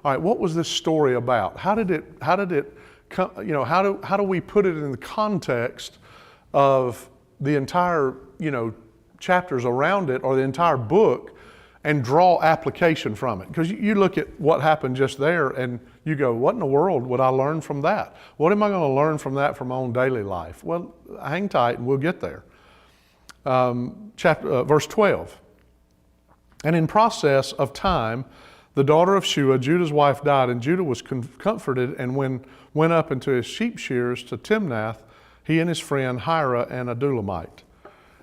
all right, what was this story about? How did it come, how do we put it in the context of the entire, chapters around it or the entire book and draw application from it? Because you look at what happened just there and you go, what in the world would I learn from that? What am I going to learn from that for my own daily life? Well, hang tight and we'll get there. Verse 12. And in process of time, the daughter of Shua, Judah's wife, died, and Judah was comforted and went up into his sheep shears to Timnath, he and his friend Hira and Adulamite.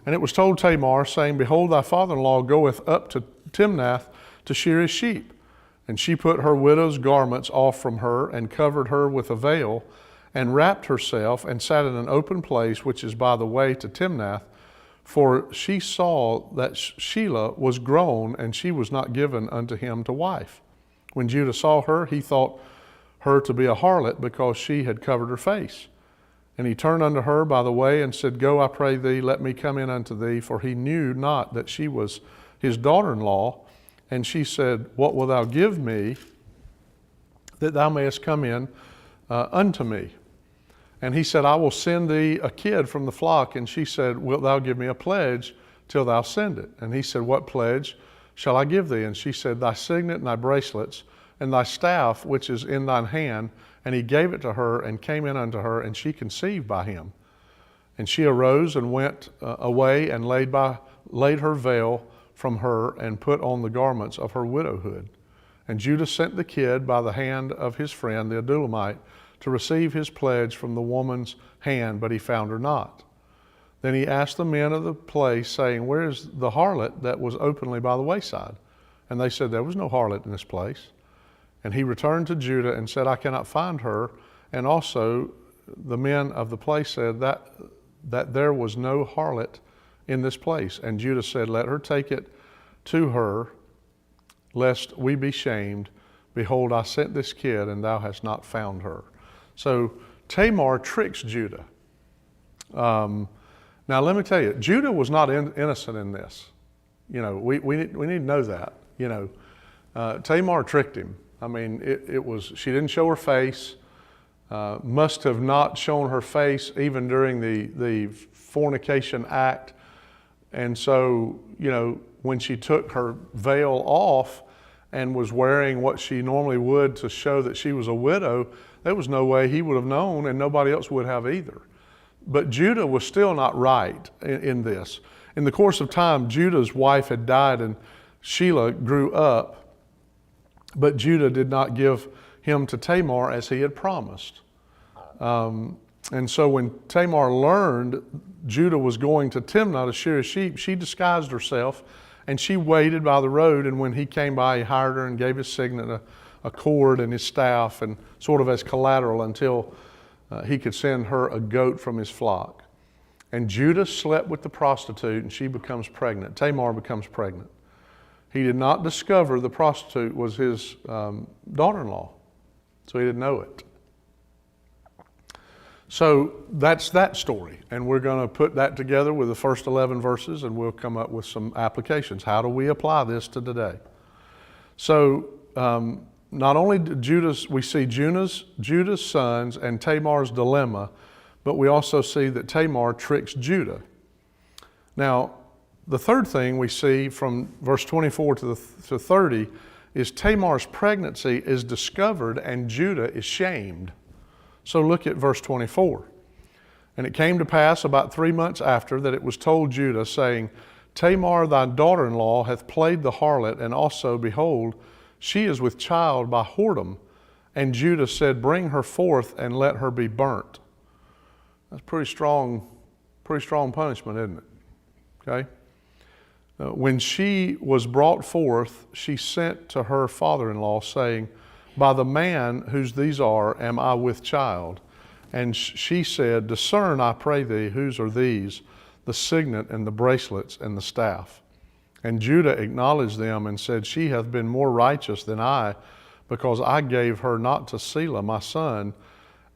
And it was told Tamar, saying, behold, thy father-in-law goeth up to Timnath to shear his sheep. And she put her widow's garments off from her, and covered her with a veil, and wrapped herself, and sat in an open place which is by the way to Timnath. For she saw that Shelah was grown, and she was not given unto him to wife. When Judah saw her, he thought her to be a harlot, because she had covered her face. And he turned unto her by the way, and said, go, I pray thee, let me come in unto thee. For he knew not that she was his daughter-in-law. And she said, what wilt thou give me, that thou mayest come in unto me? And he said, I will send thee a kid from the flock. And she said, wilt thou give me a pledge till thou send it? And he said, what pledge shall I give thee? And she said, thy signet and thy bracelets, and thy staff which is in thine hand. And he gave it to her, and came in unto her, and she conceived by him. And she arose and went away, and laid her veil from her, and put on the garments of her widowhood. And Judah sent the kid by the hand of his friend the Adulamite to receive his pledge from the woman's hand, but he found her not. Then he asked the men of the place, saying, where is the harlot that was openly by the wayside? And they said, there was no harlot in this place. And he returned to Judah and said, I cannot find her. And also the men of the place said that there was no harlot in this place. And Judah said, let her take it to her, lest we be shamed. Behold, I sent this kid, and thou hast not found her. So Tamar tricks Judah. Now let me tell you, Judah was not innocent in this. We need to know that. Tamar tricked him. I mean, she didn't show her face, must have not shown her face even during the fornication act. And so, when she took her veil off and was wearing what she normally would to show that she was a widow, there was no way he would have known, and nobody else would have either. But Judah was still not right in this. In the course of time, Judah's wife had died, and Shelah grew up. But Judah did not give him to Tamar as he had promised. And so when Tamar learned Judah was going to Timnah to shear his sheep, she disguised herself, and she waited by the road. And when he came by, he hired her and gave his signet a cord and his staff, and sort of as collateral until he could send her a goat from his flock. And Judah slept with the prostitute, and she becomes pregnant. Tamar becomes pregnant. He did not discover the prostitute was his daughter-in-law, so he didn't know it. So that's that story, and we're going to put that together with the first 11 verses, and we'll come up with some applications. How do we apply this to today? So not only did we see Judah's sons and Tamar's dilemma, but we also see that Tamar tricks Judah. Now, the third thing we see from verse 24 to 30 is Tamar's pregnancy is discovered and Judah is shamed. So look at verse 24. And it came to pass about 3 months after that it was told Judah, saying, Tamar thy daughter-in-law hath played the harlot, and also, behold, she is with child by whoredom. And Judah said, bring her forth and let her be burnt. That's pretty strong punishment, isn't it? Okay? When she was brought forth, she sent to her father-in-law, saying, by the man whose these are, am I with child? And she said, discern, I pray thee, whose are these, the signet and the bracelets and the staff. And Judah acknowledged them and said, she hath been more righteous than I, because I gave her not to Shelah my son,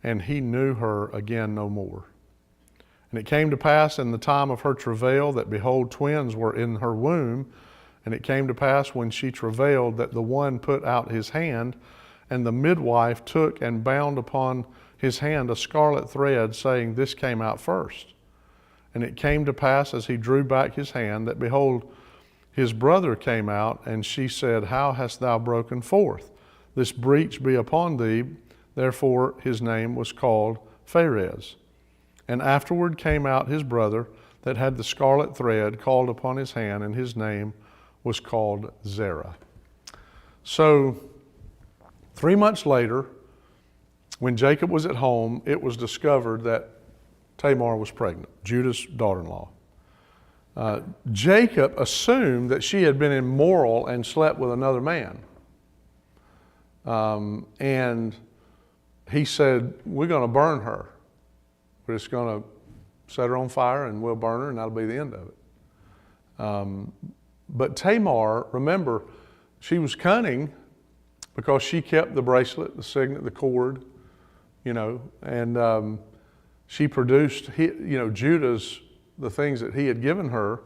and he knew her again no more. And it came to pass in the time of her travail that, behold, twins were in her womb. And it came to pass when she travailed that the one put out his hand And the midwife took and bound upon his hand a scarlet thread, saying, This came out first. And it came to pass, as he drew back his hand, that behold, his brother came out, and she said, How hast thou broken forth? This breach be upon thee. Therefore his name was called Pharez. And afterward came out his brother that had the scarlet thread called upon his hand, and his name was called Zerah. So 3 months later, when Jacob was at home, it was discovered that Tamar was pregnant, Judah's daughter-in-law. Jacob assumed that she had been immoral and slept with another man. And he said, We're going to burn her. We're just going to set her on fire and we'll burn her, and that'll be the end of it. But Tamar, remember, she was cunning because she kept the bracelet, the signet, the cord, and she produced, Judah's, the things that he had given her.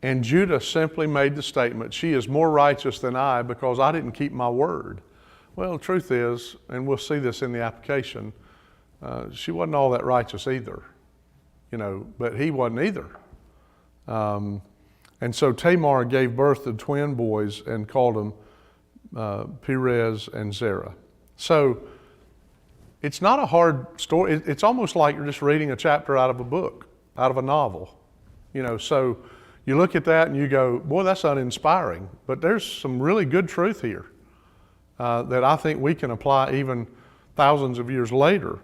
And Judah simply made the statement, She is more righteous than I because I didn't keep my word. Well, the truth is, and we'll see this in the application, she wasn't all that righteous either, but he wasn't either. And so Tamar gave birth to twin boys and called them Perez and Zerah. So it's not a hard story. It's almost like you're just reading a chapter out of a book, out of a novel. So you look at that and you go, boy, that's uninspiring. But there's some really good truth here that I think we can apply even thousands of years later.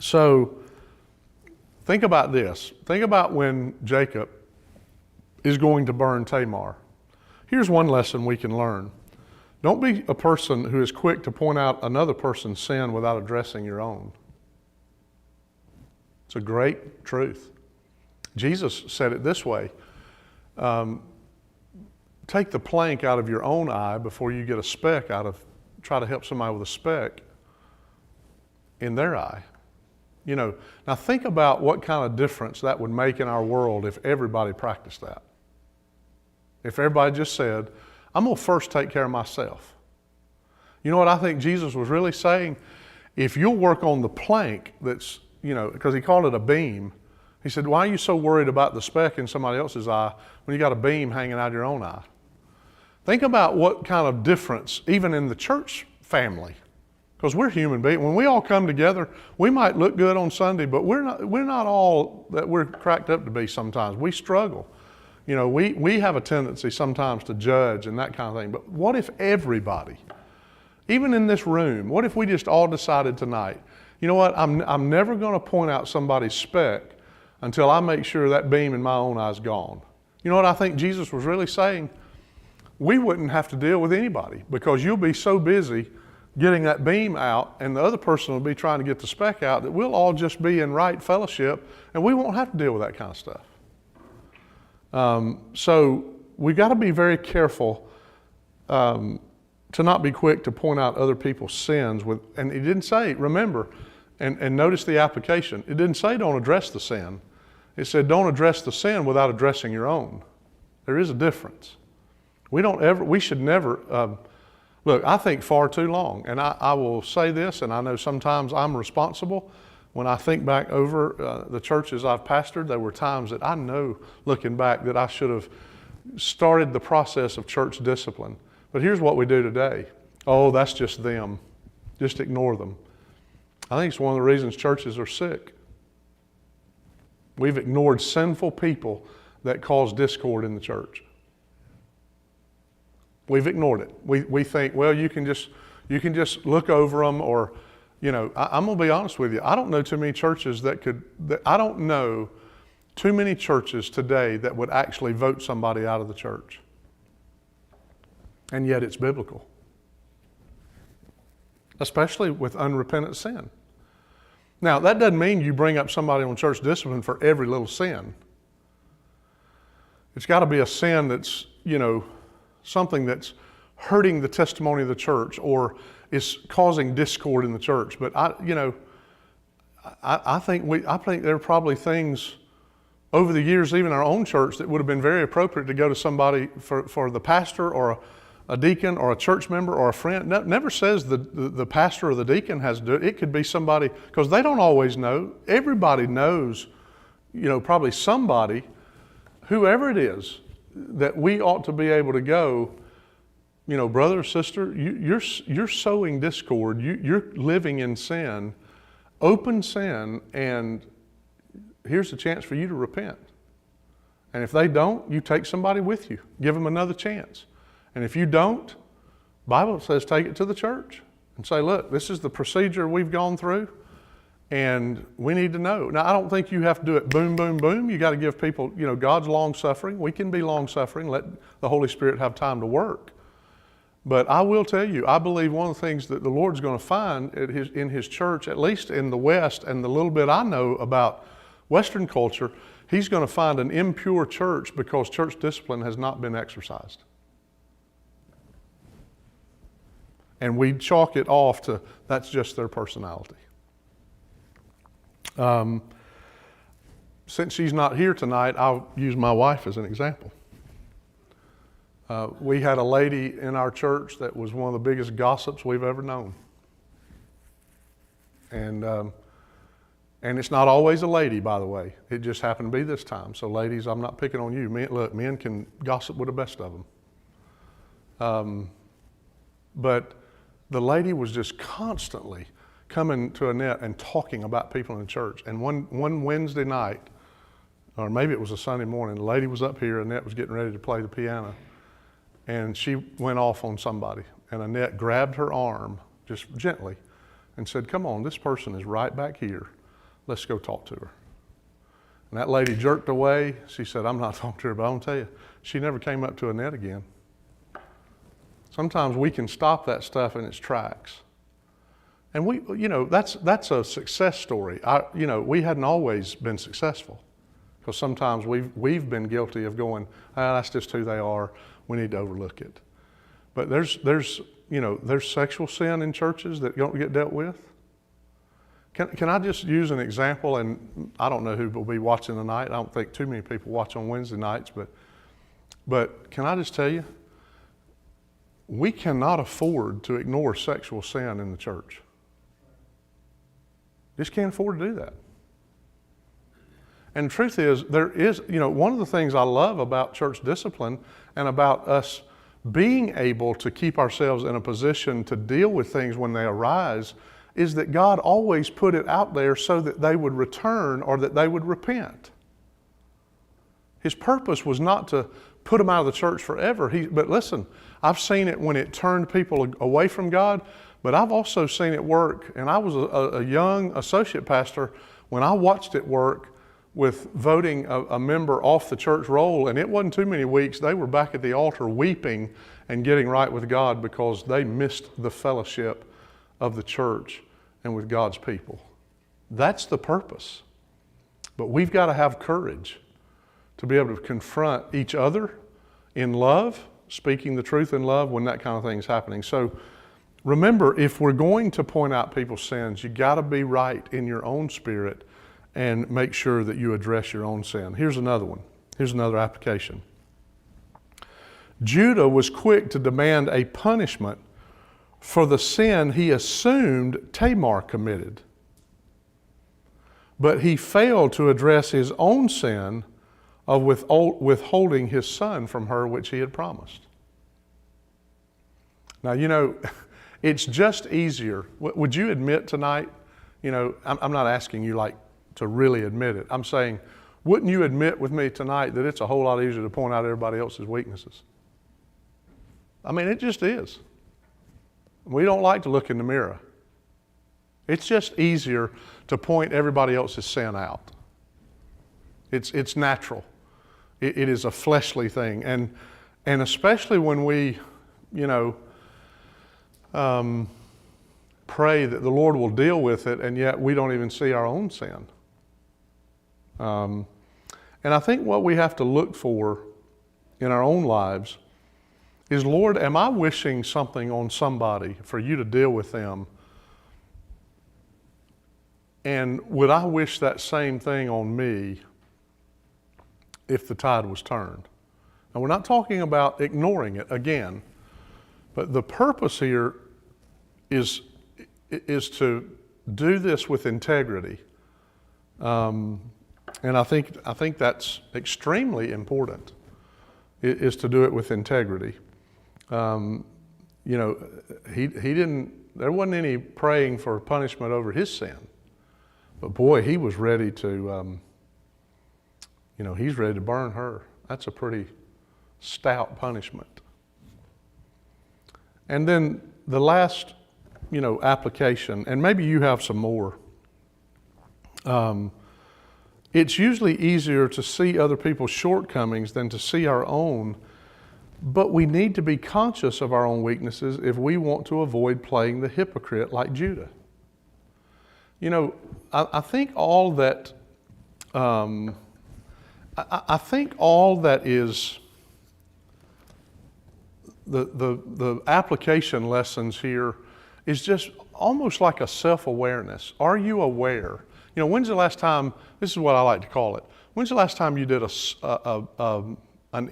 So think about this. Think about when Jacob is going to burn Tamar. Here's one lesson we can learn. Don't be a person who is quick to point out another person's sin without addressing your own. It's a great truth. Jesus said it this way. Take the plank out of your own eye before you get a speck try to help somebody with a speck in their eye. Now think about what kind of difference that would make in our world if everybody practiced that. If everybody just said, I'm going to first take care of myself. You know what I think Jesus was really saying? If you'll work on the plank that's, because he called it a beam. He said, why are you so worried about the speck in somebody else's eye when you got a beam hanging out of your own eye? Think about what kind of difference, even in the church family, because we're human beings. When we all come together, we might look good on Sunday, but we're not all that we're cracked up to be sometimes. We struggle. We have a tendency sometimes to judge and that kind of thing. But what if everybody, even in this room, what if we just all decided tonight, you know what, I'm never going to point out somebody's speck until I make sure that beam in my own eye is gone. You know what I think Jesus was really saying? We wouldn't have to deal with anybody because you'll be so busy getting that beam out and the other person will be trying to get the speck out that we'll all just be in right fellowship and we won't have to deal with that kind of stuff. So we got to be very careful to not be quick to point out other people's sins. And he didn't say, remember, and notice the application. It didn't say don't address the sin. It said don't address the sin without addressing your own. There is a difference. We should never, look, I think far too long. And I will say this, and I know sometimes I'm responsible. When I think back over the churches I've pastored, there were times that I know, looking back, that I should have started the process of church discipline. But here's what we do today. Oh, that's just them. Just ignore them. I think it's one of the reasons churches are sick. We've ignored sinful people that cause discord in the church. We've ignored it. We think, well, you can just look over them, or, I'm going to be honest with you. I don't know too many churches I don't know too many churches today that would actually vote somebody out of the church. And yet it's biblical. Especially with unrepentant sin. Now, that doesn't mean you bring up somebody on church discipline for every little sin. It's got to be a sin that's, something that's hurting the testimony of the church or is causing discord in the church. But I think there are probably things over the years, even our own church, that would have been very appropriate to go to somebody for the pastor or a deacon or a church member or a friend. Never says the pastor or the deacon has to do it. It could be somebody, because they don't always know. Everybody knows, probably somebody, whoever it is, that we ought to be able to go, brother or sister, you're sowing discord. You're living in sin, open sin, and here's a chance for you to repent. And if they don't, you take somebody with you. Give them another chance. And if you don't, the Bible says take it to the church and say, look, this is the procedure we've gone through, and we need to know. Now, I don't think you have to do it boom, boom, boom. You got to give people, God's long-suffering. We can be long-suffering. Let the Holy Spirit have time to work. But I will tell you, I believe one of the things that the Lord's going to find in His church, at least in the West, and the little bit I know about Western culture, He's going to find an impure church because church discipline has not been exercised. And we chalk it off to that's just their personality. Since she's not here tonight, I'll use my wife as an example. We had a lady in our church that was one of the biggest gossips we've ever known. And it's not always a lady, by the way. It just happened to be this time. So ladies, I'm not picking on you. Men can gossip with the best of them. But the lady was just constantly coming to Annette and talking about people in the church. And one Wednesday night, or maybe it was a Sunday morning, the lady was up here, Annette was getting ready to play the piano, and she went off on somebody. And Annette grabbed her arm, just gently, and said, come on, this person is right back here. Let's go talk to her. And that lady jerked away. She said, I'm not talking to her, but I'm going to tell you, she never came up to Annette again. Sometimes we can stop that stuff in its tracks. And that's a success story. We hadn't always been successful, because sometimes we've been guilty of going, that's just who they are. We need to overlook it. But there's sexual sin in churches that don't get dealt with. Can I just use an example? And I don't know who will be watching tonight. I don't think too many people watch on Wednesday nights, but can I just tell you, we cannot afford to ignore sexual sin in the church. Just can't afford to do that. And the truth is, one of the things I love about church discipline and about us being able to keep ourselves in a position to deal with things when they arise is that God always put it out there so that they would return or that they would repent. His purpose was not to put them out of the church forever. But listen, I've seen it when it turned people away from God, but I've also seen it work. And I was a young associate pastor when I watched it work with voting a member off the church roll, and it wasn't too many weeks. They were back at the altar weeping and getting right with God because they missed the fellowship of the church and with God's people. That's the purpose. But we've got to have courage to be able to confront each other in love, speaking the truth in love when that kind of thing is happening. So remember, if we're going to point out people's sins, you got to be right in your own spirit and make sure that you address your own sin. Here's another one. Here's another application. Judah was quick to demand a punishment for the sin he assumed Tamar committed. But he failed to address his own sin of withholding his son from her, which he had promised. Now, it's just easier. Would you admit tonight, I'm not asking you to really admit it. I'm saying, wouldn't you admit with me tonight that it's a whole lot easier to point out everybody else's weaknesses? I mean, it just is. We don't like to look in the mirror. It's just easier to point everybody else's sin out. It's natural. It is a fleshly thing. And especially when we, pray that the Lord will deal with it, and yet we don't even see our own sin. And I think what we have to look for in our own lives is, Lord, am I wishing something on somebody for you to deal with them? And would I wish that same thing on me if the tide was turned? Now, we're not talking about ignoring it again, But the purpose here is to do this with integrity. And I think that's extremely important, is to do it with integrity. He didn't, there wasn't any praying for punishment over his sin. But boy, he was ready to, he's ready to burn her. That's a pretty stout punishment. And then the last, application, and maybe you have some more. It's usually easier to see other people's shortcomings than to see our own, but we need to be conscious of our own weaknesses if we want to avoid playing the hypocrite like Judah. I think all that, I think all that is the application lessons here is just almost like a self-awareness. Are you aware? When's the last time, this is what I like to call it, when's the last time you did an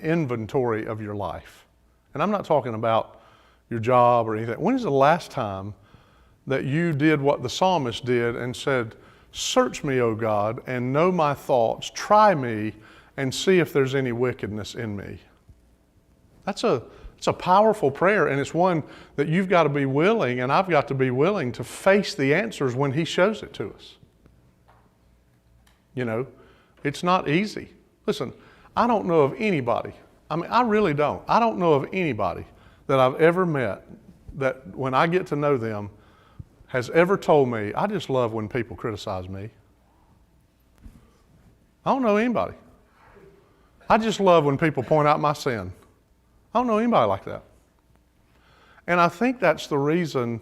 inventory of your life? And I'm not talking about your job or anything. When's the last time that you did what the psalmist did and said, search me, O God, and know my thoughts, try me, and see if there's any wickedness in me? It's a powerful prayer, and it's one that you've got to be willing, and I've got to be willing to face the answers when He shows it to us. It's not easy. Listen, I don't know of anybody, I really don't. I don't know of anybody that I've ever met that when I get to know them has ever told me, I just love when people criticize me. I don't know anybody. I just love when people point out my sin. I don't know anybody like that. And I think that's the reason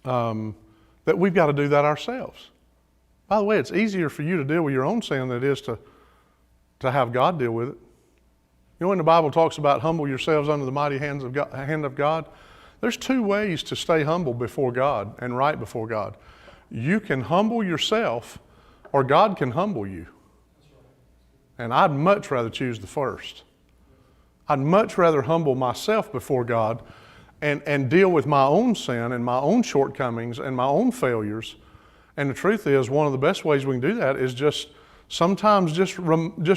that we've got to do that ourselves. By the way, it's easier for you to deal with your own sin than it is to have God deal with it. When the Bible talks about humble yourselves under the mighty hand of God, there's two ways to stay humble before God and right before God. You can humble yourself, or God can humble you. And I'd much rather choose the first. I'd much rather humble myself before God and deal with my own sin and my own shortcomings and my own failures. And the truth is, one of the best ways we can do that is just sometimes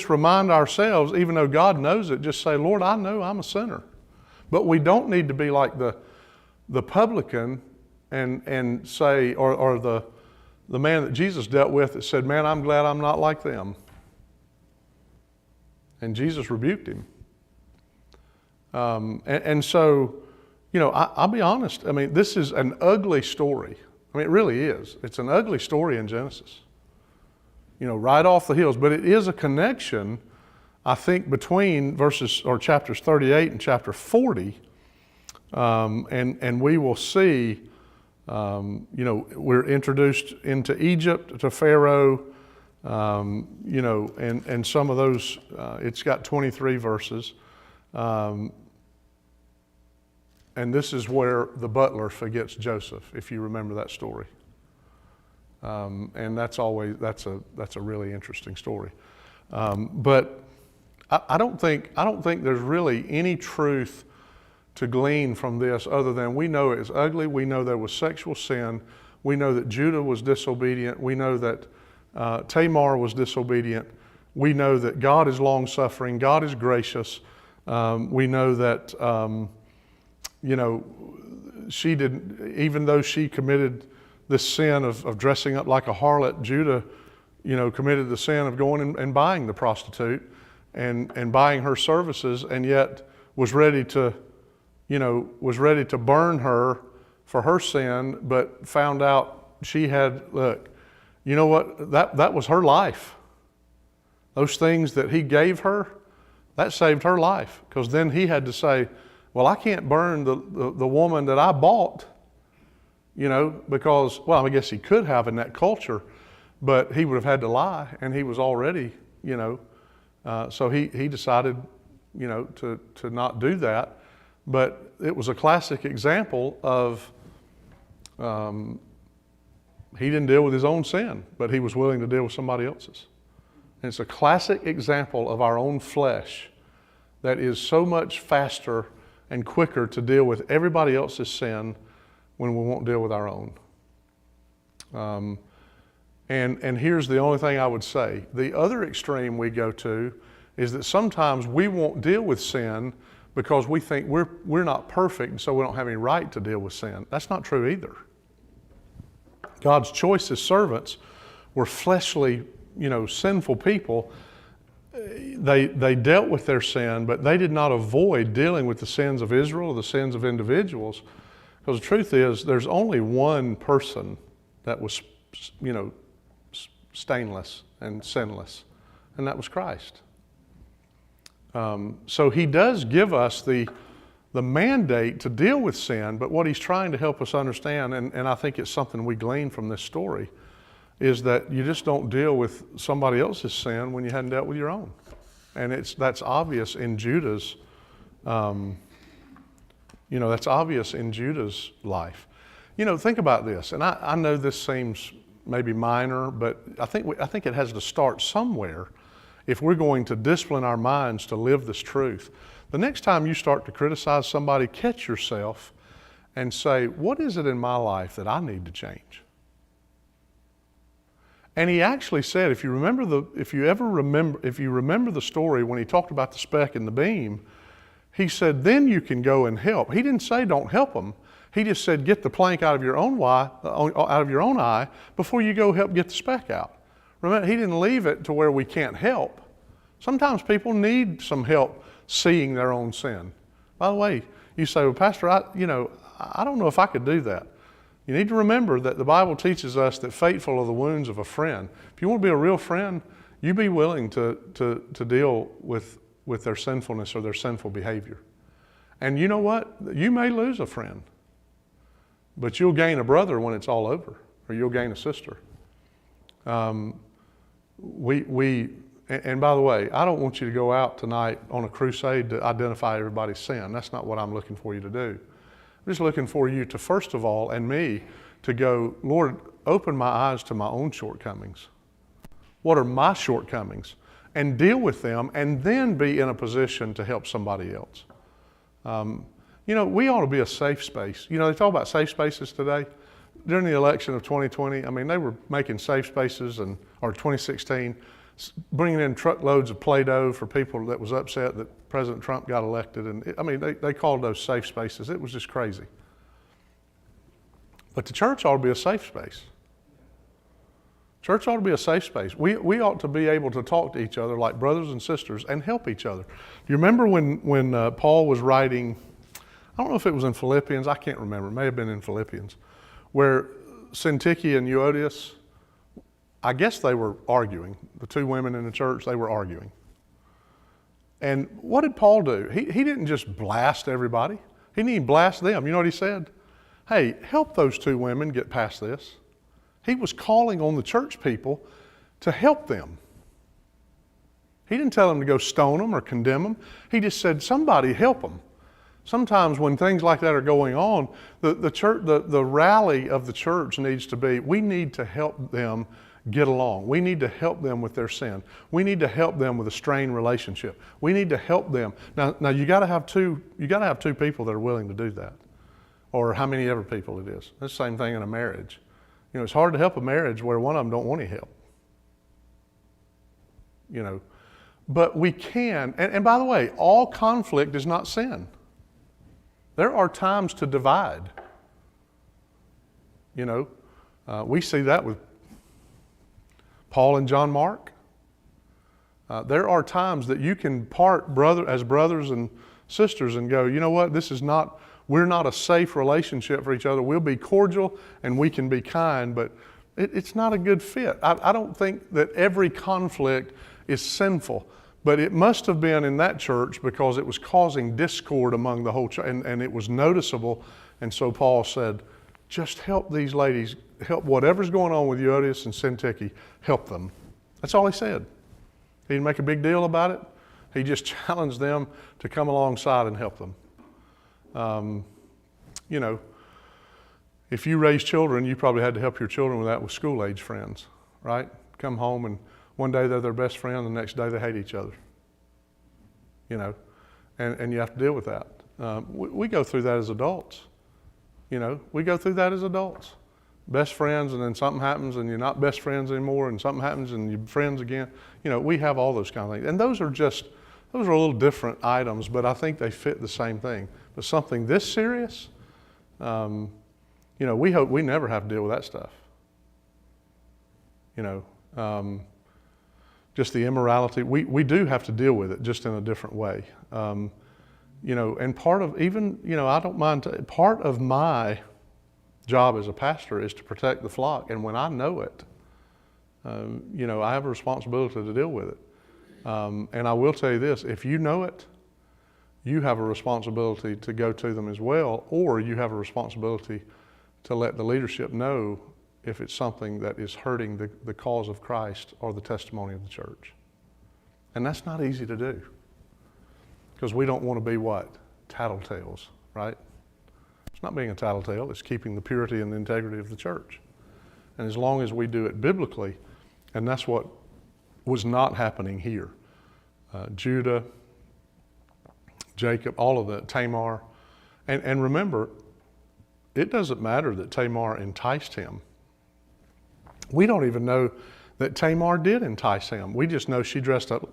remind ourselves, even though God knows it, just say, Lord, I know I'm a sinner. But we don't need to be like the publican and say, or the man that Jesus dealt with that said, man, I'm glad I'm not like them. And Jesus rebuked him. So, I'll be honest. This is an ugly story. It really is. It's an ugly story in Genesis. Right off the heels. But it is a connection, I think, between chapters 38 and chapter 40. And we will see, we're introduced into Egypt to Pharaoh, and some of those, it's got 23 verses. And this is where the butler forgets Joseph, if you remember that story. And that's a really interesting story. But I don't think there's really any truth to glean from this other than we know it's ugly. We know there was sexual sin. We know that Judah was disobedient. We know that Tamar was disobedient. We know that God is long-suffering. God is gracious. We know that, she didn't, even though she committed this sin of dressing up like a harlot, Judah, committed the sin of going and buying the prostitute and buying her services, and yet was ready to burn her for her sin, but found out she had, look, you know what, that was her life. Those things that he gave her, that saved her life, because then he had to say, well, I can't burn the woman that I bought, because, well, I guess he could have in that culture, but he would have had to lie, and he was already, so he decided, to not do that. But it was a classic example of he didn't deal with his own sin, but he was willing to deal with somebody else's. And it's a classic example of our own flesh that is so much faster and quicker to deal with everybody else's sin when we won't deal with our own. And here's the only thing I would say. The other extreme we go to is that sometimes we won't deal with sin because we think we're not perfect, and so we don't have any right to deal with sin. That's not true either. God's choicest servants were fleshly, sinful people. They dealt with their sin, but they did not avoid dealing with the sins of Israel or the sins of individuals. Because the truth is, there's only one person that was, stainless and sinless, and that was Christ. So he does give us the mandate to deal with sin, but what he's trying to help us understand, and I think it's something we glean from this story, is that you just don't deal with somebody else's sin when you hadn't dealt with your own. And that's obvious in Judah's, that's obvious in Judah's life. Think about this, and I know this seems maybe minor, but I think it has to start somewhere if we're going to discipline our minds to live this truth. The next time you start to criticize somebody, catch yourself and say, what is it in my life that I need to change? And he actually said, if you remember the story when he talked about the speck and the beam, he said, then you can go and help. He didn't say don't help them. He just said, get the plank out of your own eye before you go help get the speck out. Remember, he didn't leave it to where we can't help. Sometimes people need some help seeing their own sin. By the way, you say, well, Pastor, I don't know if I could do that. You need to remember that the Bible teaches us that faithful are the wounds of a friend. If you want to be a real friend, you be willing to deal with their sinfulness or their sinful behavior. And you know what? You may lose a friend, but you'll gain a brother when it's all over, or you'll gain a sister. And by the way, I don't want you to go out tonight on a crusade to identify everybody's sin. That's not what I'm looking for you to do. I'm just looking for you to, first of all, and me, to go, Lord, open my eyes to my own shortcomings. What are my shortcomings? And deal with them, and then be in a position to help somebody else. We ought to be a safe space. They talk about safe spaces today. During the election of 2020, they were making safe spaces, or 2016, bringing in truckloads of Play-Doh for people that was upset that President Trump got elected. And they called those safe spaces. It was just crazy. But the church ought to be a safe space. Church ought to be a safe space. We ought to be able to talk to each other like brothers and sisters and help each other. Do you remember when Paul was writing, I don't know if it was in Philippians, I can't remember, it may have been in Philippians, where Syntyche and Euodias, I guess they were arguing. The two women in the church, they were arguing. And what did Paul do? He didn't just blast everybody. He didn't even blast them. You know what he said? Hey, help those two women get past this. He was calling on the church people to help them. He didn't tell them to go stone them or condemn them. He just said, somebody help them. Sometimes when things like that are going on, the rally of the church needs to be, we need to help them get along. We need to help them with their sin. We need to help them with a strained relationship. We need to help them. Now you got to have two people that are willing to do that, or how many ever people it is. It's the same thing in a marriage. It's hard to help a marriage where one of them don't want any help. But we can. And by the way, all conflict is not sin. There are times to divide. We see that with Paul and John Mark. There are times that you can part as brothers and sisters and go, you know what, we're not a safe relationship for each other. We'll be cordial and we can be kind, but it's not a good fit. I don't think that every conflict is sinful, but it must have been in that church because it was causing discord among the whole church, and it was noticeable. And so Paul said, just help these ladies, help whatever's going on with Euodias and Syntyche, help them. That's all he said. He didn't make a big deal about it. He just challenged them to come alongside and help them. If you raise children, you probably had to help your children with that with school-age friends, right? Come home and one day they're their best friend, the next day they hate each other. And you have to deal with that. We go through that as adults. We go through that as adults. Best friends, and then something happens and you're not best friends anymore, and something happens and you're friends again. We have all those kind of things. And those are a little different items, but I think they fit the same thing. But something this serious, we hope we never have to deal with that stuff. Just the immorality, we do have to deal with it, just in a different way. And part of I don't mind, part of my job as a pastor is to protect the flock. And when I know it, I have a responsibility to deal with it. And I will tell you this, if you know it, you have a responsibility to go to them as well, or you have a responsibility to let the leadership know if it's something that is hurting the cause of Christ or the testimony of the church. And that's not easy to do, because we don't want to be what? Tattletales, right? It's not being a tattletale, it's keeping the purity and the integrity of the church. And as long as we do it biblically, and that's what was not happening here. Judah, Jacob, all of that, Tamar. And remember, it doesn't matter that Tamar enticed him. We don't even know that Tamar did entice him. We just know she dressed up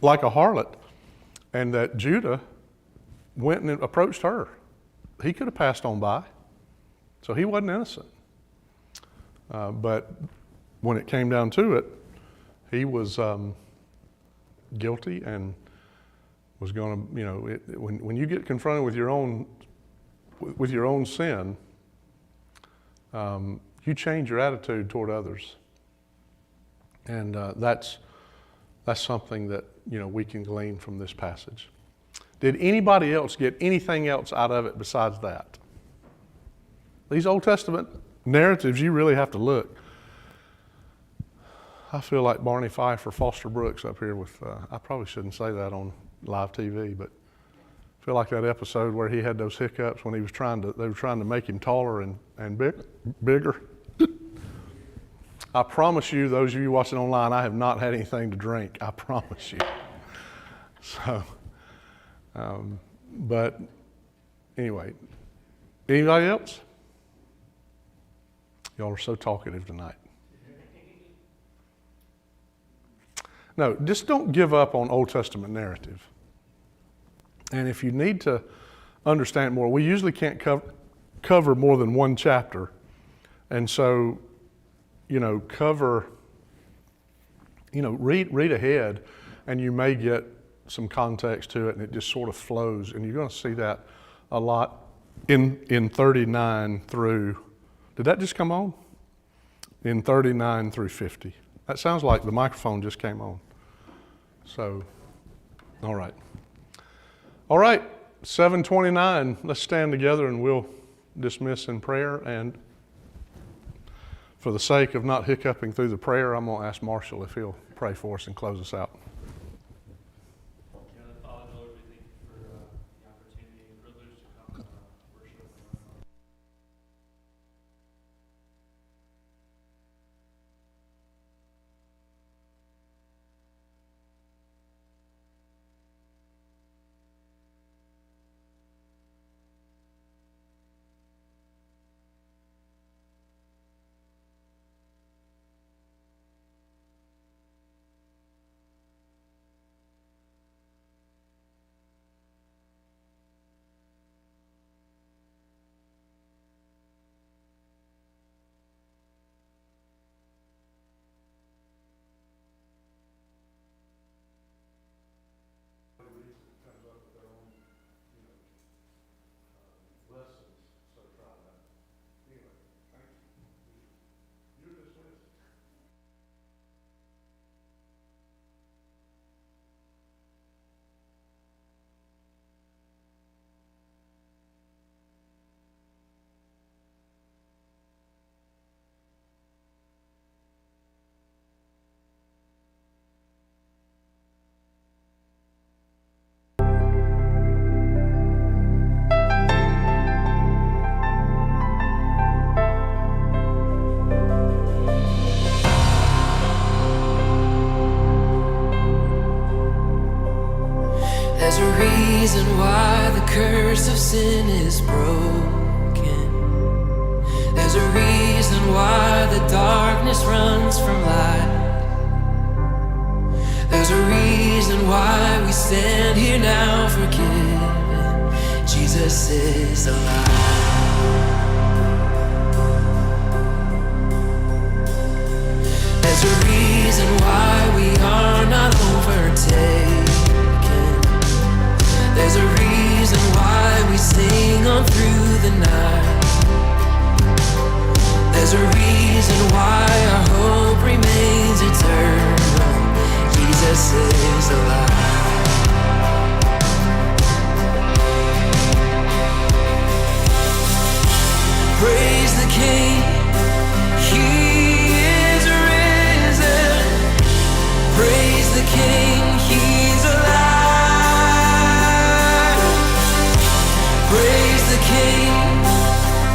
like a harlot, and that Judah went and approached her. He could have passed on by, so he wasn't innocent. But when it came down to it, he was guilty and was going to, when you get confronted with your own sin, you change your attitude toward others, and that's something that we can glean from this passage. Did anybody else get anything else out of it besides that? These Old Testament narratives, you really have to look. I feel like Barney Fife or Foster Brooks up here with, I probably shouldn't say that on live TV, but I feel like that episode where he had those hiccups when they were trying to make him taller and bigger. I promise you, those of you watching online, I have not had anything to drink. I promise you. So, but anyway, anybody else? Y'all are so talkative tonight. No, just don't give up on Old Testament narrative. And if you need to understand more, we usually can't cover more than one chapter. And so, read ahead, and you may get some context to it, and it just sort of flows. And you're going to see that a lot in 39 through, did that just come on? In 39 through 50. That sounds like the microphone just came on. So, all right. All right, 7:29. Let's stand together and we'll dismiss in prayer. And for the sake of not hiccuping through the prayer, I'm going to ask Marshall if he'll pray for us and close us out. Father, Lord, we thank you for the opportunity and privilege to come worship and learn. curse of sin is broken. There's a reason why the darkness runs from light. There's a reason why we stand here now forgiven. Jesus is alive. There's a reason why we are not overtaken. There's a reason why we sing on through the night. There's a reason why our hope remains eternal. Jesus is alive. Praise the King, He is risen. Praise the King, He's alive. Praise the King,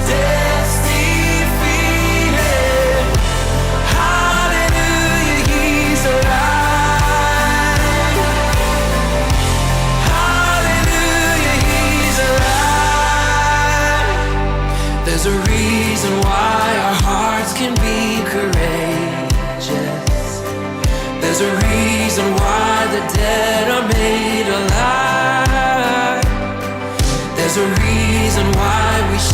death's defeated. Hallelujah, He's alive. Hallelujah, He's alive. There's a reason why our hearts can be courageous. There's a reason why the dead are made alive. There's a reason why we share